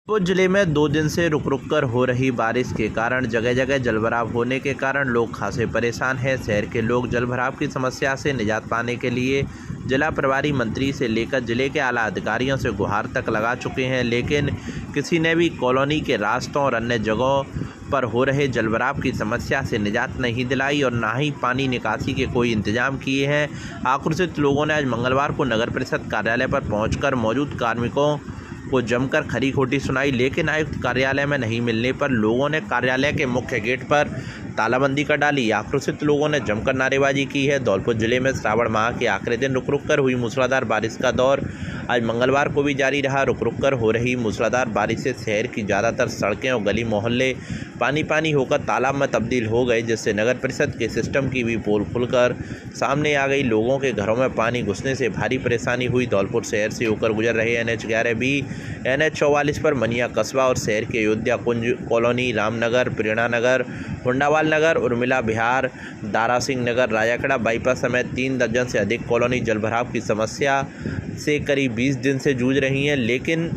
जौनपुर जिले में 2 दिन से रुक कर हो रही बारिश के कारण जगह जगह जलभराव होने के कारण लोग खासे परेशान हैं। शहर के लोग जलभराव की समस्या से निजात पाने के लिए जिला प्रभारी मंत्री से लेकर जिले के आला अधिकारियों से गुहार तक लगा चुके हैं, लेकिन किसी ने भी कॉलोनी के रास्तों और अन्य जगहों पर हो रहे जलभराव की समस्या से निजात नहीं दिलाई और ना ही पानी निकासी के कोई इंतजाम किए हैं। आक्रोशित लोगों ने आज मंगलवार को नगर परिषद कार्यालय पर पहुंचकर मौजूद कार्मिकों को जमकर खरी खोटी सुनाई, लेकिन आयुक्त कार्यालय में नहीं मिलने पर लोगों ने कार्यालय के मुख्य गेट पर तालाबंदी कर डाली। आक्रोशित लोगों ने जमकर नारेबाजी की है। धौलपुर जिले में श्रावण माह के आखिरी दिन रुक रुक कर हुई मूसलाधार बारिश का दौर आज मंगलवार को भी जारी रहा। रुक रुक कर हो रही मूसलाधार बारिश से शहर की ज़्यादातर सड़कें और गली मोहल्ले पानी पानी होकर तालाब में तब्दील हो गए, जिससे नगर परिषद के सिस्टम की भी पोल खुलकर सामने आ गई। लोगों के घरों में पानी घुसने से भारी परेशानी हुई। धौलपुर शहर से होकर गुजर रहे NH11 भी NH44 पर मनिया कस्बा और शहर के अयोध्या कुंज कॉलोनी, रामनगर, प्रेरणा नगर, हुंडावाल नगर, उर्मिला विहार, दारा सिंह नगर, राजाखेड़ा बाईपास समेत 3 दर्जन से अधिक कॉलोनी जलभराव की समस्या से करीब 20 दिन से जूझ रही हैं, लेकिन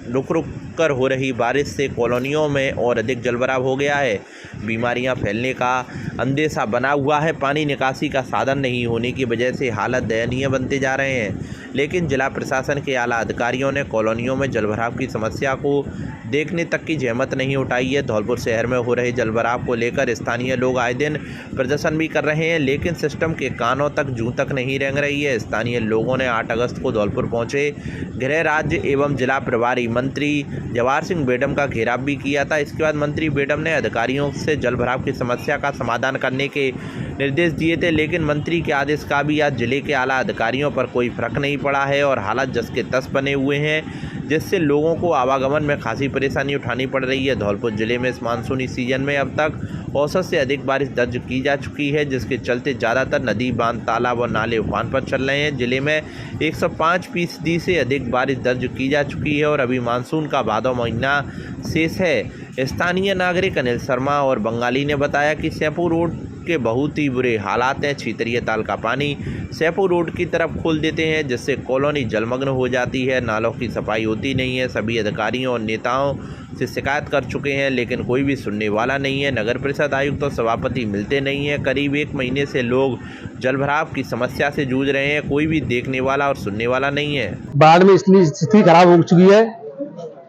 रुक रुक कर हो रही बारिश से कॉलोनियों में और अधिक जलभराव हो गया है। बीमारियां फैलने का अंदेशा बना हुआ है। पानी निकासी का साधन नहीं होने की वजह से हालात दयनीय बनते जा रहे हैं, लेकिन जिला प्रशासन के आला अधिकारियों ने कॉलोनियों में जलभराव की समस्या को देखने तक की जहमत नहीं उठाई है। धौलपुर शहर में हो रहे जलभराव को लेकर स्थानीय लोग आए दिन प्रदर्शन भी कर रहे हैं, लेकिन सिस्टम के कानों तक जूं तक नहीं रेंग रही है। स्थानीय लोगों ने 8 अगस्त को धौलपुर पहुंचे गृह राज्य एवं जिला प्रभारी मंत्री जवाहर सिंह बेडम का घेराव भी किया था। इसके बाद मंत्री बेडम ने अधिकारियों से जलभराव की समस्या का समाधान करने के निर्देश दिए थे, लेकिन मंत्री के आदेश का भी आज जिले के आला अधिकारियों पर कोई फर्क नहीं पड़ा है और हालात जस के तस बने हुए हैं, जिससे लोगों को आवागमन में खासी परेशानी उठानी पड़ रही है। धौलपुर जिले में इस मानसूनी सीजन में अब तक औसत से अधिक बारिश दर्ज की जा चुकी है, जिसके चलते ज़्यादातर नदी, बांध, तालाब और नाले उफान पर चल रहे हैं। जिले में 105% से अधिक बारिश दर्ज की जा चुकी है और अभी मानसून का भादौ महीना शेष है। स्थानीय नागरिक अनिल शर्मा और बंगाली ने बताया कि सैफू रोड के बहुत ही बुरे हालात हैं। छीतरिया ताल का पानी सैफू रोड की तरफ खोल देते हैं, जिससे कॉलोनी जलमग्न हो जाती है। नालों की सफाई होती नहीं है। सभी अधिकारियों और नेताओं से शिकायत कर चुके हैं, लेकिन कोई भी सुनने वाला नहीं है। नगर परिषद आयुक्त और सभापति मिलते नहीं हैं। करीब 1 महीने से लोग जलभराव की समस्या से जूझ रहे हैं। कोई भी देखने वाला और सुनने वाला नहीं है। बाढ़ में इतनी स्थिति खराब हो चुकी है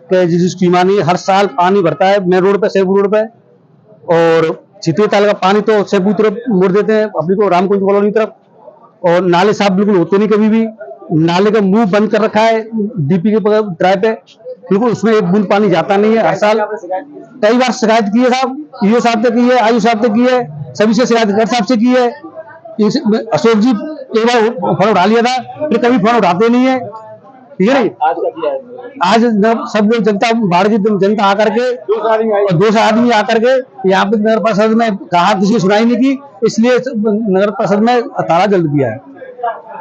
कि जिसकी मानी हर साल पानी भरता है मेन रोड पे, सैफू रोड पे, और चितरी ताल का पानी तो सैफू तरफ मोड़ देते हैं अपनी को रामकुंज कॉलोनी तरफ, और नाले साफ बिल्कुल होते नहीं कभी भी। नाले का मुंह बंद कर रखा है डीपी के ड्राइव पे, बिल्कुल उसमें एक बूंद पानी जाता नहीं है। हर साल कई बार शिकायत की है साहब, ईओ साहब से की है, आयु साहब से की है, सभी से शिकायत गढ़ साहब से की है। अशोक जी एक बार फोन उठा लिया था, फिर कभी फोन उठाते नहीं है, ठीक है नहीं। आज सब लोग जनता, बाढ़ की जनता आकर के 200 आदमी आकर के यहाँ पे नगर परिषद में कहा, किसी की सुनाई नहीं की, इसलिए नगर परिषद में ताला जल दिया है।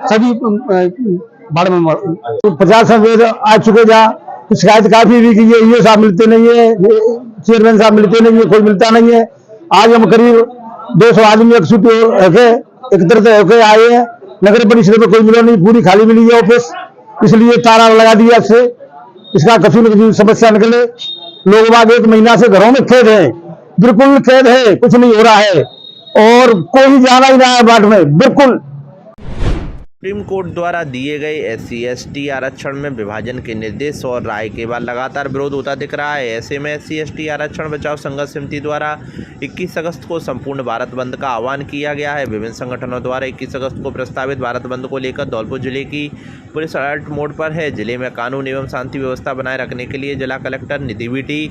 सभी बाढ़ में 50 आ चुके जा, शिकायत काफी भी की है। ये साहब मिलते नहीं है, चेयरमैन साहब मिलते नहीं है, कोई मिलता नहीं है। आज हम करीब 200 आदमी एकत्रित होकर आए हैं। नगर परिषद में कोई मिला नहीं, पूरी खाली मिली है ऑफिस, इसलिए ताला लगा दिया से इसका कभी न कभी समस्या निकले। लोग बाद 1 महीना से घरों में कैद है, बिल्कुल कैद है, कुछ नहीं हो रहा है और कोई जाना ही रहा है बाढ़ में बिल्कुल। सुप्रीम कोर्ट द्वारा दिए गए SC/ST आरक्षण में विभाजन के निर्देश और राय के बाद लगातार विरोध होता दिख रहा है। ऐसे में SC/ST आरक्षण बचाओ संघर्ष समिति द्वारा 21 अगस्त को संपूर्ण भारत बंद का आह्वान किया गया है। विभिन्न संगठनों द्वारा 21 अगस्त को प्रस्तावित भारत बंद को लेकर धौलपुर जिले की पुलिस अलर्ट मोड पर है। जिले में कानून एवं शांति व्यवस्था बनाए रखने के लिए जिला कलेक्टर निधि बीटी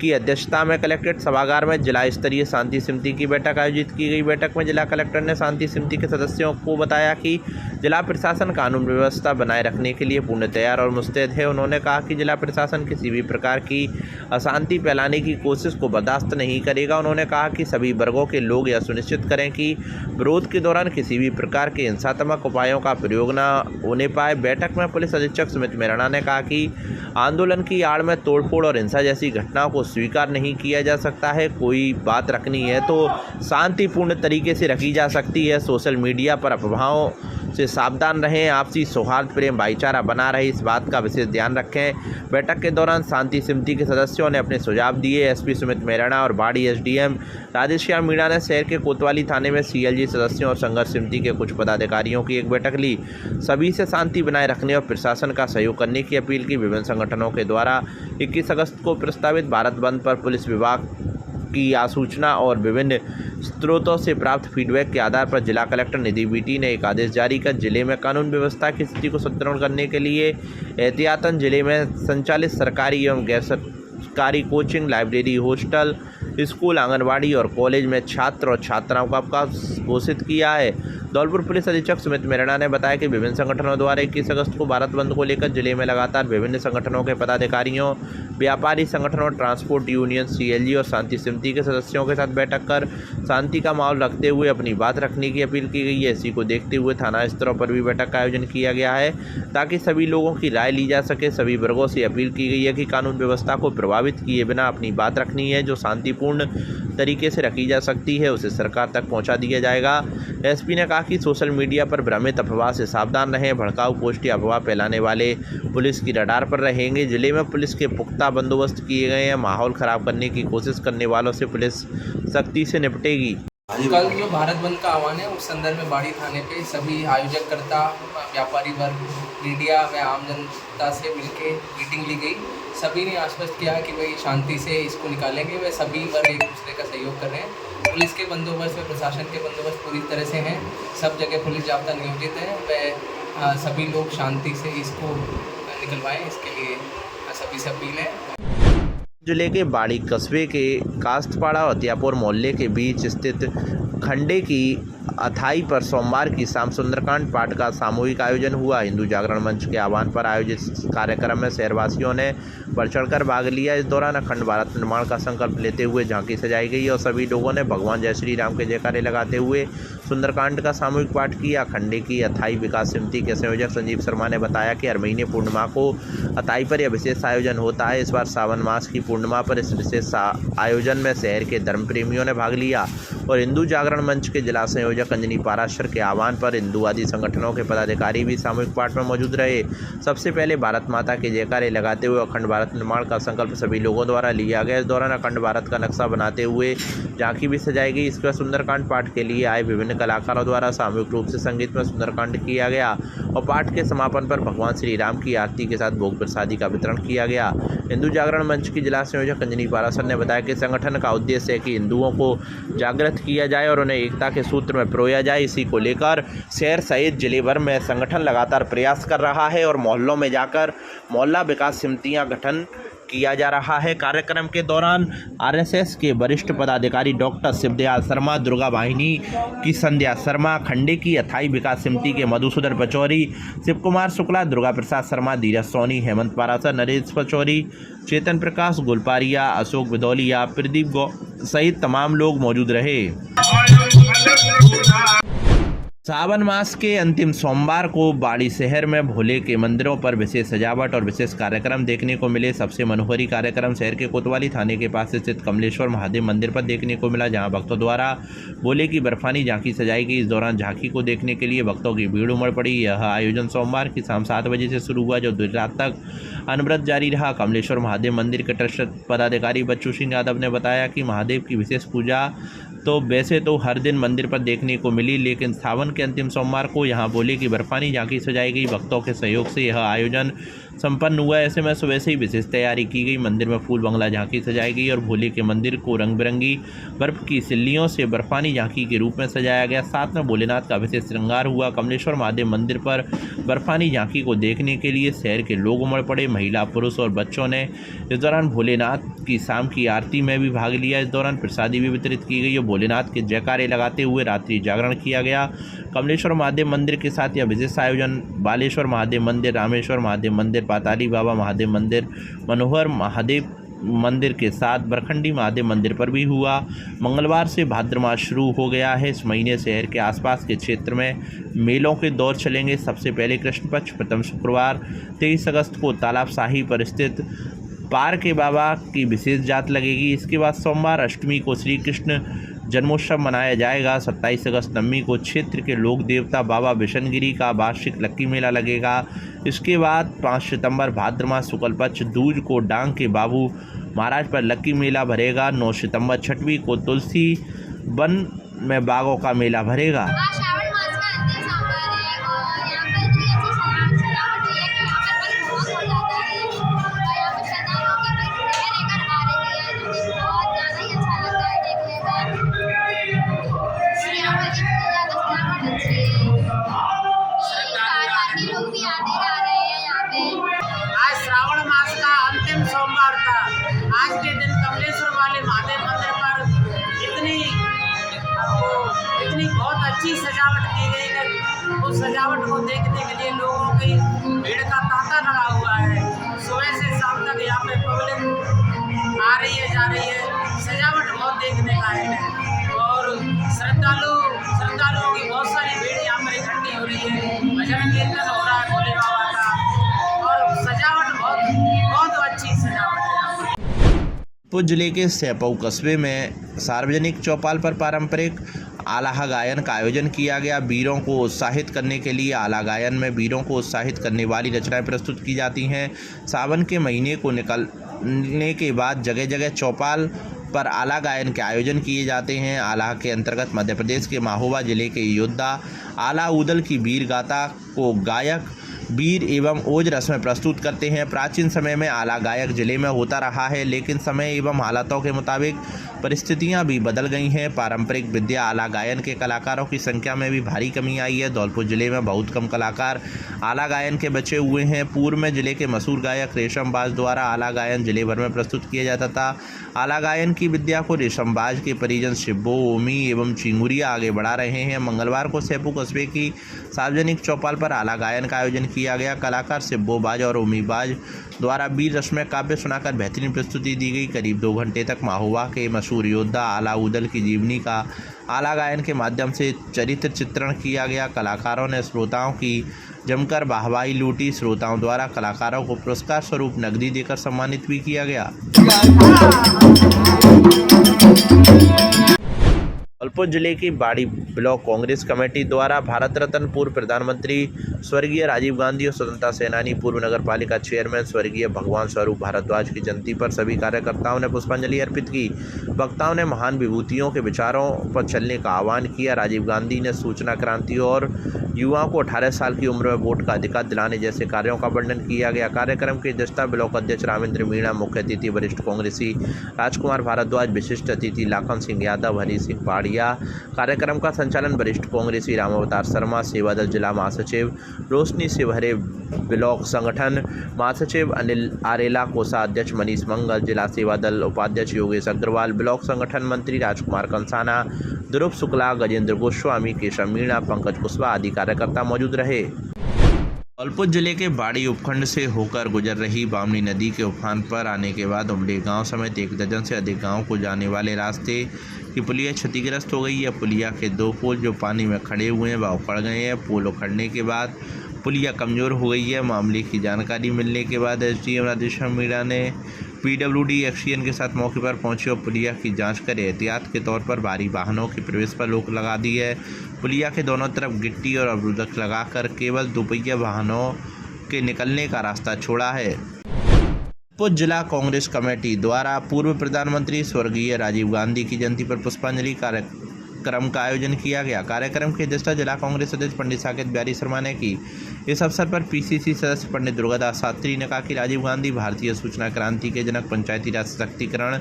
की अध्यक्षता में कलेक्ट्रेट सभागार में जिला स्तरीय शांति समिति की बैठक आयोजित की गई। बैठक में जिला कलेक्टर ने शांति समिति के सदस्यों को बताया कि जिला प्रशासन कानून व्यवस्था बनाए रखने के लिए पूर्ण तैयार और मुस्तैद है। उन्होंने कहा कि जिला प्रशासन किसी भी प्रकार की अशांति फैलाने की कोशिश को बर्दाश्त नहीं करेगा। उन्होंने कहा कि सभी वर्गों के लोग यह सुनिश्चित करें कि विरोध के दौरान किसी भी प्रकार के हिंसात्मक उपायों का प्रयोग न होने पाए। बैठक में पुलिस अधीक्षक सुमित मेहरा ने कहा कि आंदोलन की आड़ में तोड़फोड़ और हिंसा जैसी घटनाओं को स्वीकार नहीं किया जा सकता है। कोई बात रखनी है तो शांतिपूर्ण तरीके से रखी जा सकती है। सोशल मीडिया पर अफवाहों से सावधान रहें, आपसी सौहार्द प्रेम भाईचारा बना रहे, इस बात का विशेष ध्यान रखें। बैठक के दौरान शांति समिति के सदस्यों ने अपने सुझाव दिए। एसपी सुमित मेहराणा और बाड़ी एसडीएम राधेश्याम मीणा ने शहर के कोतवाली थाने में सीएलजी सदस्यों और संघर्ष समिति के कुछ पदाधिकारियों की एक बैठक ली। सभी से शांति बनाए रखने और प्रशासन का सहयोग करने की अपील की। विभिन्न संगठनों के द्वारा 21 अगस्त को प्रस्तावित भारत बंद पर पुलिस विभाग की आसूचना और विभिन्न स्रोतों से प्राप्त फीडबैक के आधार पर जिला कलेक्टर निधि बीटी ने एक आदेश जारी कर जिले में कानून व्यवस्था की स्थिति को सुदृढ़ करने के लिए एहतियातन जिले में संचालित सरकारी एवं गैर सरकारी coaching, library, hostel, school, anganwadi और कॉलेज में छात्र और छात्राओं का अवकाश घोषित किया है। धौलपुर पुलिस अधीक्षक सुमित मेहराणा ने बताया कि विभिन्न संगठनों द्वारा 21 अगस्त को भारत बंद को लेकर जिले में लगातार विभिन्न संगठनों के पदाधिकारियों, व्यापारी संगठनों, ट्रांसपोर्ट यूनियन, सीएलजी और शांति समिति के सदस्यों के साथ बैठक कर शांति का माहौल रखते हुए अपनी बात रखने की अपील की गई है। इसी को देखते हुए थाना स्तरों पर भी बैठक का आयोजन किया गया है ताकि सभी लोगों की राय ली जा सके। सभी वर्गों से अपील की गई है कि कानून व्यवस्था को प्रभावित किए बिना अपनी बात रखनी है। जो शांतिपूर्ण तरीके से रखी जा सकती है उसे सरकार तक पहुंचा दिया जाएगा। एसपी ने कहा कि सोशल मीडिया पर भ्रमित अफवाह से सावधान रहें। भड़काऊ पोस्ट या अफवाह फैलाने वाले पुलिस की रडार पर रहेंगे। जिले में पुलिस के पुख्ता बंदोबस्त किए गए हैं। माहौल खराब करने की कोशिश करने वालों से पुलिस सख्ती से निपटेगी। कल जो भारत बंद का आह्वान है उस संदर्भ में बाड़ी थाने पे सभी आयोजककर्ता, व्यापारी वर्ग, मीडिया व आम जनता से मिलकर मीटिंग ली गई। सभी ने आश्वस्त किया कि भाई शांति से इसको निकालेंगे। वे सभी वर्ग एक दूसरे का सहयोग कर रहे हैं। पुलिस के बंदोबस्त व प्रशासन के बंदोबस्त पूरी तरह से हैं। सब जगह पुलिस जाब्ता नियोजित है। व सभी लोग शांति से इसको निकलवाएं, इसके लिए सभी से अपील है। जिले के बाड़ी कस्बे के कास्तपाड़ा और अतियापुर मोहल्ले के बीच स्थित खंडे की अथाई पर सोमवार की शाम सुंदरकांड पाठ का सामूहिक आयोजन हुआ। हिंदू जागरण मंच के आह्वान पर आयोजित कार्यक्रम में शहरवासियों ने बढ़ चढ़कर भाग लिया। इस दौरान अखंड भारत निर्माण का संकल्प लेते हुए झांकी सजाई गई और सभी लोगों ने भगवान जय श्री राम के जयकारे लगाते हुए सुंदरकांड का सामूहिक पाठ किया। खंडे की अथाई विकास समिति के संयोजक संजीव शर्मा ने बताया कि हर महीने पूर्णिमा को अथाई पर यह विशेष आयोजन होता है। इस बार सावन मास की पूर्णिमा पर इस विशेष आयोजन में शहर के धर्म प्रेमियों ने भाग लिया और हिंदू जागरण मंच के जिला संयोजक अंजनी पाराशर के आह्वान पर हिंदूवादी संगठनों के पदाधिकारी भी सामूहिक पाठ में मौजूद रहे। सबसे पहले भारत माता के जयकारे लगाते हुए अखंड भारत निर्माण का संकल्प सभी लोगों द्वारा लिया गया। इस दौरान अखंड भारत का नक्शा बनाते हुए झांकी भी सजाई गई। इसके बाद सुंदरकांड पाठ के लिए आए विभिन्न कलाकारों द्वारा सामूहिक रूप से संगीत में सुंदरकांड किया गया और पाठ के समापन पर भगवान श्री राम की आरती के साथ भोग प्रसादी का वितरण किया गया। हिंदू जागरण मंच की जिला संयोजक अंजनी पाराशर ने बताया कि संगठन का उद्देश्य है कि हिंदुओं को जागृत किया जाए और उन्हें एकता के सूत्र में पिरोया जाए। इसी को लेकर शहर सहित जिले भर में संगठन लगातार प्रयास कर रहा है और मोहल्लों में जाकर मोहल्ला विकास समितियां गठन किया जा रहा है। कार्यक्रम के दौरान आरएसएस के वरिष्ठ पदाधिकारी डॉक्टर शिवदयाल शर्मा, दुर्गा वाहिनी की संध्या शर्मा, खंडे की अथाई विकास समिति के मधुसूदन पचौरी, शिव कुमार शुक्ला, दुर्गा प्रसाद शर्मा, धीरज सोनी, हेमंत पाराशर, नरेश पचौरी, चेतन प्रकाश गुलपारिया, अशोक विदौलिया, प्रदीप गौ सहित तमाम लोग मौजूद रहे। सावन मास के अंतिम सोमवार को बाड़ी शहर में भोले के मंदिरों पर विशेष सजावट और विशेष कार्यक्रम देखने को मिले। सबसे मनोहरी कार्यक्रम शहर के कोतवाली थाने के पास स्थित कमलेश्वर महादेव मंदिर पर देखने को मिला, जहां भक्तों द्वारा भोले की बर्फानी झांकी सजाई गई। इस दौरान झांकी को देखने के लिए भक्तों की भीड़ उमड़ पड़ी। यह आयोजन सोमवार की शाम 7 बजे से शुरू हुआ, जो देर रात तक अनवरत जारी रहा। कमलेश्वर महादेव मंदिर के ट्रस्ट पदाधिकारी बच्चू सिंह यादव ने बताया कि महादेव की विशेष पूजा तो वैसे तो हर दिन मंदिर पर देखने को मिली, लेकिन सावन के अंतिम सोमवार को यहां भोले की बर्फानी झांकी सजाई गई। भक्तों के सहयोग से यह आयोजन संपन्न हुआ। ऐसे में सुबह से ही विशेष तैयारी की गई। मंदिर में फूल बंगला झांकी सजाई गई और भोले के मंदिर को रंग बिरंगी बर्फ की सिल्लियों से बर्फानी झांकी के रूप में सजाया गया। साथ में भोलेनाथ का विशेष श्रृंगार हुआ। कमलेश्वर महादेव मंदिर पर बर्फानी झांकी को देखने के लिए शहर के लोग उमड़ पड़े। महिला, पुरुष और बच्चों ने इस दौरान भोलेनाथ की शाम की आरती में भी भाग लिया। इस दौरान प्रसादी भी वितरित की गई और भोलेनाथ के जयकारे लगाते हुए रात्रि जागरण किया गया। कमलेश्वर महादेव मंदिर के साथ यह विशेष आयोजन बालेश्वर महादेव मंदिर, रामेश्वर महादेव मंदिर, पाताली बाबा महादेव मंदिर, मनोहर महादेव मंदिर के साथ बरखंडी महादेव मंदिर पर भी हुआ। मंगलवार से भाद्र मास शुरू हो गया है। इस महीने शहर के आसपास के क्षेत्र में मेलों के दौर चलेंगे। सबसे पहले कृष्ण पक्ष प्रथम शुक्रवार 23 अगस्त को तालाब शाही पर स्थित पार के बाबा की विशेष जात लगेगी। इसके बाद सोमवार अष्टमी को श्री कृष्ण जन्मोत्सव मनाया जाएगा। 27 अगस्त नवमी को क्षेत्र के लोक देवता बाबा बिशनगिरी का वार्षिक लक्की मेला लगेगा। इसके बाद 5 सितंबर भाद्रमास शुक्ल पक्ष दूज को डांग के बाबू महाराज पर लक्की मेला भरेगा। 9 सितंबर छठवीं को तुलसी वन में बागों का मेला भरेगा। श्रावण मास का अंतिम सोमवार है और यहाँ पर इतनी अच्छी सजावट हुई है कि यहाँ पर मन मोहक हो जाता है और यहाँ पर श्रद्धालुओं की भीड़ लेकर आ रही है जो कि बहुत ज़्यादा ही अच्छा लगता है देखने में। श्री राम जी की ज़्यादा सजावट अच्छी है, बार के लोग भी आते जा रहे हैं यहाँ पे। आज श्रावण मास का अंतिम सोमवार था। आज के दिन कमलेश्वर वाले महादेव मंदिर पर इतनी बहुत अच्छी सजावट की गई है। उस सजावट को देखने के लिए लोगों की भीड़ का तांता लगा हुआ है। सुबह से शाम तक यहाँ पे पब्लिक आ रही है, जा रही है। सजावट बहुत देखने लायक है और श्रद्धालुओं की बहुत सारी भीड़ यहाँ पर इकट्ठी हो रही है। भजन कीर्तन हो रहा है भोले बाबा का और सजावट बहुत अच्छी सजावट है। पुर जिले के सैपऊ कस्बे में सार्वजनिक चौपाल पर पारंपरिक आला गायन का आयोजन किया गया। वीरों को उत्साहित करने के लिए आला गायन में वीरों को उत्साहित करने वाली रचनाएं प्रस्तुत की जाती हैं। सावन के महीने को निकलने के बाद जगह जगह चौपाल पर आला गायन के आयोजन किए जाते हैं। आला के अंतर्गत मध्य प्रदेश के महोबा जिले के योद्धा आला उदल की वीर गाथा को गायक वीर एवं ओज रस में प्रस्तुत करते हैं। प्राचीन समय में आला गायक जिले में होता रहा है, लेकिन समय एवं हालातों के मुताबिक परिस्थितियां भी बदल गई हैं। पारंपरिक विद्या आला गायन के कलाकारों की संख्या में भी भारी कमी आई है। धौलपुर जिले में बहुत कम कलाकार आला गायन के बचे हुए हैं। पूर्व में जिले के मशहूर गायक रेशमबाज द्वारा आला गायन जिले भर में प्रस्तुत किया जाता था। आला गायन की विद्या को रेशमबाज के परिजन शिब्बो, ओमी एवं चिंगुरिया आगे बढ़ा रहे हैं। मंगलवार को सैपऊ कस्बे की सार्वजनिक चौपाल पर आला गायन का आयोजन किया गया। कलाकार शिब्बो बाज और ओमी बाज द्वारा वीर रस में काव्य सुनाकर बेहतरीन प्रस्तुति दी गई। करीब 2 घंटे तक महोबा के मशहूर योद्धा आला उदल की जीवनी का आला गायन के माध्यम से चरित्र चित्रण किया गया। कलाकारों ने श्रोताओं की जमकर वाहवाही लूटी। श्रोताओं द्वारा कलाकारों को पुरस्कार स्वरूप नकदी देकर सम्मानित भी किया गया। धौलपुर जिले की बाड़ी ब्लॉक कांग्रेस कमेटी द्वारा भारत रत्न पूर्व प्रधानमंत्री स्वर्गीय राजीव गांधी और स्वतंत्रता सेनानी पूर्व नगर पालिका चेयरमैन स्वर्गीय भगवान स्वरूप भारद्वाज की जयंती पर सभी कार्यकर्ताओं ने पुष्पांजलि अर्पित की। वक्ताओं ने महान विभूतियों के विचारों पर चलने का आह्वान किया। राजीव गांधी ने सूचना क्रांति और युवाओं को 18 साल की उम्र में वोट का अधिकार दिलाने जैसे कार्यों का वर्णन किया गया। कार्यक्रम की अध्यक्षता ब्लॉक अध्यक्ष रामेंद्र मीणा, मुख्य अतिथि वरिष्ठ कांग्रेसी राजकुमार भारद्वाज, विशिष्ट अतिथि लाखन सिंह यादव, हरी सिंह पहाड़िया। कार्यक्रम का संचालन वरिष्ठ कांग्रेसी राम अवतार शर्मा, सेवादल जिला महासचिव रोशनी शिवहरे, ब्लॉक संगठन महासचिव अनिल आरेला, कोषाध्यक्ष मनीष मंगल, जिला सेवादल उपाध्यक्ष योगेश अग्रवाल, ब्लॉक संगठन मंत्री राजकुमार कंसाना, ध्रुव शुक्ला, गजेंद्र गोस्वामी, केशव मीणा, पंकज कुशवाहा आदि कार्यकर्ता मौजूद रहे। धौलपुर जिले के बाड़ी उपखंड से होकर गुजर रही बामनी नदी के उफान पर आने के बाद उमले गांव समेत 1 दर्जन से अधिक गांव को जाने वाले रास्ते की पुलिया क्षतिग्रस्त हो गई है। पुलिया के 2 पोल जो पानी में खड़े हुए हैं वह उखड़ गए हैं। पोल उखड़ने के बाद पुलिया कमज़ोर हो गई है। मामले की जानकारी मिलने के बाद एसडीएम राधेश्याम मीणा ने पीडब्ल्यूडी एक्सीएन के साथ मौके पर पहुंचे और पुलिया की जांच कर एहतियात के तौर पर भारी वाहनों के प्रवेश पर रोक लगा दी है। पुलिया के दोनों तरफ गिट्टी और अवरोधक लगाकर केवल 2 पहिया वाहनों के निकलने का रास्ता छोड़ा है। धौलपुर जिला कांग्रेस कमेटी द्वारा पूर्व प्रधानमंत्री स्वर्गीय राजीव गांधी की जयंती पर पुष्पांजलि कार्यक्रम का आयोजन किया गया। कार्यक्रम की अध्यक्षता जिला कांग्रेस अध्यक्ष पंडित साकेत बिहारी शर्मा ने की। इस अवसर पर पीसीसी सदस्य पंडित दुर्गादास शास्त्री ने कहा कि राजीव गांधी भारतीय सूचना क्रांति के जनक, पंचायती राज सशक्तिकरण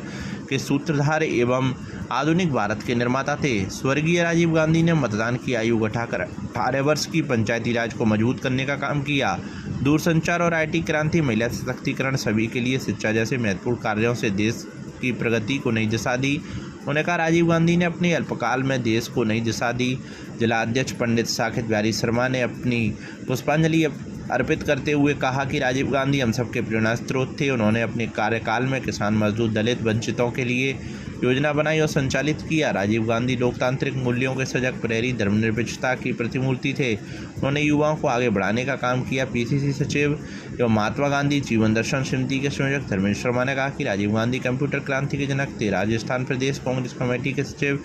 के सूत्रधार एवं आधुनिक भारत के निर्माता थे। स्वर्गीय राजीव गांधी ने मतदान की आयु घटाकर 18 वर्ष की पंचायती राज को मजबूत करने का काम किया। दूरसंचार और आईटी क्रांति, महिला सशक्तिकरण, सभी के लिए शिक्षा जैसे महत्वपूर्ण कार्यों से देश की प्रगति को नई दिशा दी। उन्होंने कहा राजीव गांधी ने अपने अल्पकाल में देश को नई दिशा दी। जिला अध्यक्ष पंडित साकेत बिहारी शर्मा ने अपनी पुष्पांजलि अर्पित करते हुए कहा कि राजीव गांधी हम सबके प्रेरणा स्रोत थे। उन्होंने अपने कार्यकाल में किसान, मजदूर, दलित, वंचितों के लिए योजना बनाई और संचालित किया। राजीव गांधी लोकतांत्रिक मूल्यों के सजग, प्रेरी, धर्मनिरपेक्षता की प्रतिमूर्ति थे। उन्होंने युवाओं को आगे बढ़ाने का काम किया। पीसीसी सचिव एवं महात्मा गांधी जीवन दर्शन समिति के संयोजक धर्मेंद्र शर्मा ने कहा कि राजीव गांधी कंप्यूटर क्रांति के जनक थे। राजस्थान प्रदेश कांग्रेस कमेटी के सचिव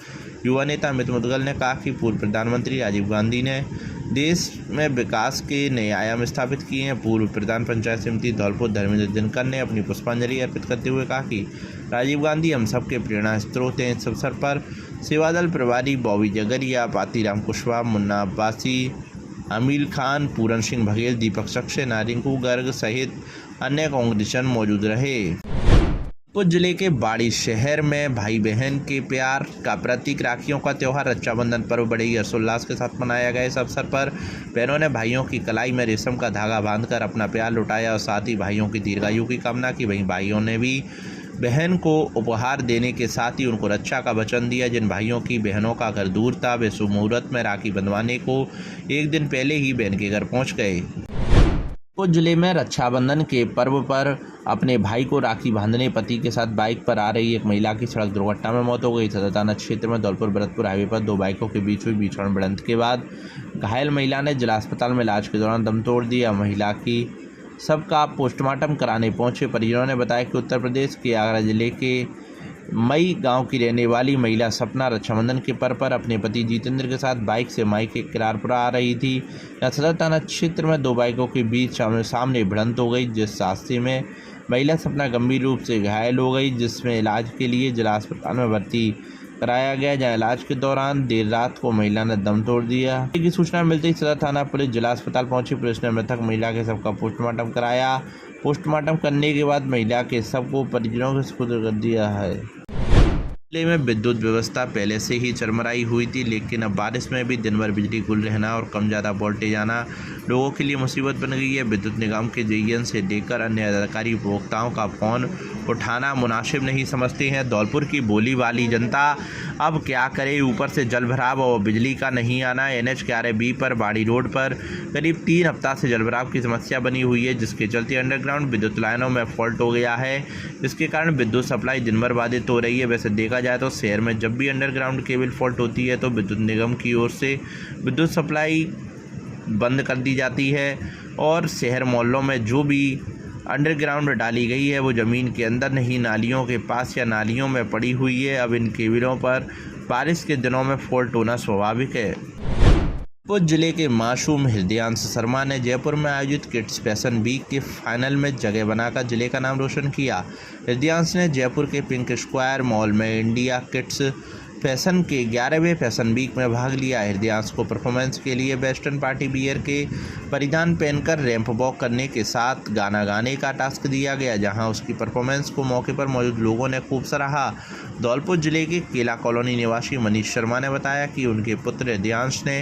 युवा नेता अमित मुदगल ने कहा कि पूर्व प्रधानमंत्री राजीव गांधी ने देश में विकास के नए आयाम स्थापित किए हैं। पूर्व प्रधान पंचायत समिति धौलपुर धर्मेंद्र दिनकर ने अपनी पुष्पांजलि अर्पित करते हुए कहा कि राजीव गांधी हम सबके प्रेरणा स्रोत हैं। इस अवसर पर सेवादल प्रभारी बॉबी जगरिया, पातीराम कुशवाहा, मुन्ना अब्बासी, अमील खान, पूरन सिंह बघेल, दीपक सक्सेना, रिंकू गर्ग सहित अन्य कांग्रेसजन मौजूद रहे। पुंछ जिले के बाड़ी शहर में भाई बहन के प्यार का प्रतीक राखियों का त्यौहार रक्षाबंधन पर्व बड़े ही हर्षोल्लास के साथ मनाया गया। इस अवसर पर बहनों ने भाइयों की कलाई में रेशम का धागा बांधकर अपना प्यार लुटाया और साथ ही भाइयों की दीर्घायु की कामना की। वहीं भाइयों ने भी बहन को उपहार देने के साथ ही उनको रक्षा का वचन दिया। जिन भाइयों की बहनों का घर दूर था वे शुभ मुहूर्त में राखी बंधवाने को एक दिन पहले ही बहन के घर पहुँच गए। पुंछ जिले में रक्षाबंधन के पर्व पर अपने भाई को राखी बांधने पति के साथ बाइक पर आ रही एक महिला की सड़क दुर्घटना में मौत हो गई। सदर थाना क्षेत्र में धौलपुर भरतपुर हाईवे पर दो बाइकों के बीच हुई भीषण भिड़ंत के बाद घायल महिला ने जिला अस्पताल में इलाज के दौरान दम तोड़ दिया। महिला की शव का पोस्टमार्टम कराने पहुंचे परिजनों ने बताया कि उत्तर प्रदेश के आगरा जिले के मई गांव की रहने वाली महिला सपना रक्षाबंधन के पर्व पर अपने पति जितेंद्र के साथ बाइक से मायके किरारपुरा आ रही थी। यहां सदर थाना क्षेत्र में दो बाइकों के बीच सामने भिड़ंत हो गई, जिस हादसे में महिला सपना गंभीर रूप से घायल हो गई, जिसमें इलाज के लिए जिला अस्पताल में भर्ती कराया गया, जहां इलाज के दौरान देर रात को महिला ने दम तोड़ दिया। की सूचना मिलते ही सदर थाना पुलिस जिला अस्पताल पहुंची। पुलिस ने मृतक महिला के शव का पोस्टमार्टम कराया। पोस्टमार्टम करने के बाद महिला के शव को परिजनों के सुपुर्द कर दिया है। जिले में विद्युत व्यवस्था पहले से ही चरमराई हुई थी, लेकिन अब बारिश में भी दिन भर बिजली गुल रहना और कम ज़्यादा वोल्टेज आना लोगों के लिए मुसीबत बन गई है। विद्युत निगम के जेईएन से लेकर अन्य अधिकारी उपभोक्ताओं का फ़ोन उठाना मुनासिब नहीं समझते हैं। धौलपुर की बोली वाली जनता अब क्या करे, ऊपर से जल भराव और बिजली का नहीं आना। NH 11B पर बाड़ी रोड पर करीब 3 हफ्ता से जल भराव की समस्या बनी हुई है, जिसके चलते अंडरग्राउंड विद्युत लाइनों में फॉल्ट हो गया है, जिसके कारण विद्युत सप्लाई दिन भर बाधित हो रही है। वैसे देखा जाए तो शहर में जब भी अंडरग्राउंड केबल फॉल्ट होती है तो विद्युत निगम की ओर से विद्युत सप्लाई बंद कर दी जाती है और शहर मोहल्लों में जो भी अंडरग्राउंड डाली गई है वो ज़मीन के अंदर नहीं, नालियों के पास या नालियों में पड़ी हुई है। अब इन केबलों पर बारिश के दिनों में फॉल्ट होना स्वाभाविक है। पुंछ जिले के मासूम हृदयांश शर्मा ने जयपुर में आयोजित किड्स फैशन वीक के फाइनल में जगह बनाकर जिले का नाम रोशन किया। हृदयांश ने जयपुर के पिंक स्क्वायर मॉल में इंडिया किड्स फैशन के 11वें फैशन वीक में भाग लिया। हृदयांश को परफॉर्मेंस के लिए वेस्टर्न पार्टी वियर के परिधान पहनकर रैंप वॉक करने के साथ गाना गाने का टास्क दिया गया, जहां उसकी परफॉर्मेंस को मौके पर मौजूद लोगों ने खूब सराहा। धौलपुर जिले के केला कॉलोनी निवासी मनीष शर्मा ने बताया कि उनके पुत्र हृदयांश ने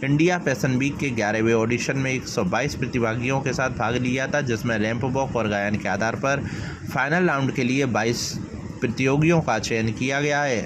इंडिया फैशन वीक के 11वें ऑडिशन में 122 प्रतिभागियों के साथ भाग लिया था, जिसमें रैंप वॉक और गायन के आधार पर फाइनल राउंड के लिए 22 प्रतियोगियों का चयन किया गया है।